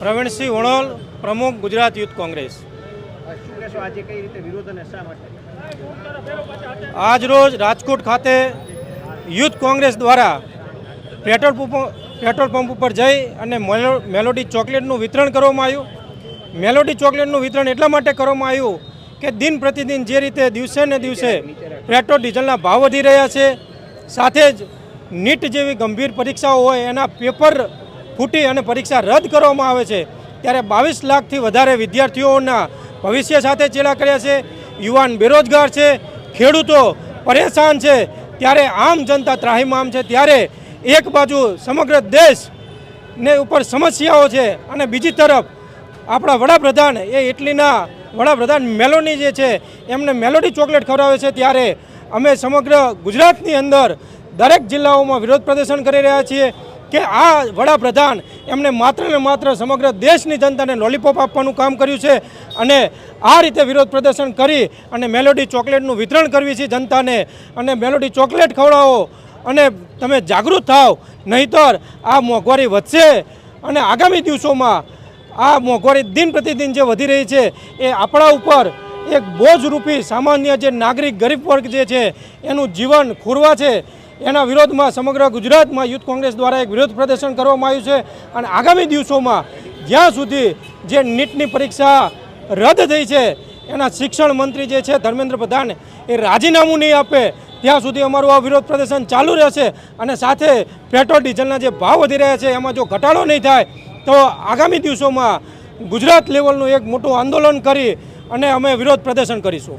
પ્રવીણસિંહ વણોલ, પ્રમુખ ગુજરાત યુથ કોંગ્રેસ। આજ રોજ રાજકોટ ખાતે યુથ કોંગ્રેસ દ્વારા પેટ્રોલ પંપ ઉપર જઈ અને મેલોડી ચોકલેટનું વિતરણ કરવામાં આવ્યું। મેલોડી ચોકલેટનું વિતરણ એટલા માટે કરવામાં આવ્યું કે દિન પ્રતિદિન જે રીતે દિવસે ને દિવસે પેટ્રોલ ડીઝલના ભાવ વધી રહ્યા છે, સાથે જ નીટ જેવી ગંભીર પરીક્ષાઓ હોય એના પેપર ફૂટી અને પરીક્ષા રદ કરવામાં આવે છે, ત્યારે 22 લાખથી વધારે વિદ્યાર્થીઓના ભવિષ્ય સાથે ચેડા કર્યા છે। યુવાન બેરોજગાર છે, ખેડૂતો પરેશાન છે, ત્યારે આમ જનતા ત્રાહિમામ છે। ત્યારે એક બાજુ સમગ્ર દેશને ઉપર સમસ્યાઓ છે અને બીજી તરફ આપણા વડાપ્રધાન ઇટલીના વડાપ્રધાન મેલોની જે છે એમને મેલોડી ચોકલેટ ખવડાવે છે। ત્યારે અમે સમગ્ર ગુજરાતની અંદર દરેક જિલ્લાઓમાં વિરોધ પ્રદર્શન કરી રહ્યા છીએ કે આ વડાપ્રધાન એમને માત્ર ને માત્ર સમગ્ર દેશની જનતાને લોલીપોપ આપવાનું કામ કર્યું છે અને આ રીતે વિરોધ પ્રદર્શન કરી અને મેલોડી ચોકલેટનું વિતરણ કરવી છે જનતાને, અને મેલોડી ચોકલેટ ખવડાવો અને તમે જાગૃત થાવ, નહીંતર આ મોંઘવારી વધશે અને આગામી દિવસોમાં આ મોંઘવારી દિન પ્રતિદિન જે વધી રહી છે એ આપણા ઉપર એક બોજરૂપી સામાન્ય જે નાગરિક ગરીબ વર્ગ જે છે એનું જીવન ખોરવા છે। એના વિરોધમાં સમગ્ર ગુજરાતમાં યુથ કોંગ્રેસ દ્વારા એક વિરોધ પ્રદર્શન કરવામાં આવ્યું છે અને આગામી દિવસોમાં જ્યાં સુધી જે નીટની પરીક્ષા રદ થઈ છે એના શિક્ષણ મંત્રી જે છે ધર્મેન્દ્ર પ્રધાન એ રાજીનામું નહીં આપે ત્યાં સુધી અમારું આ વિરોધ પ્રદર્શન ચાલુ રહેશે। અને સાથે પેટ્રોલ ડીઝલના જે ભાવ વધી રહ્યા છે એમાં જો ઘટાડો નહીં થાય તો આગામી દિવસોમાં ગુજરાત લેવલનું એક મોટું આંદોલન કરી અને અમે વિરોધ પ્રદર્શન કરીશું।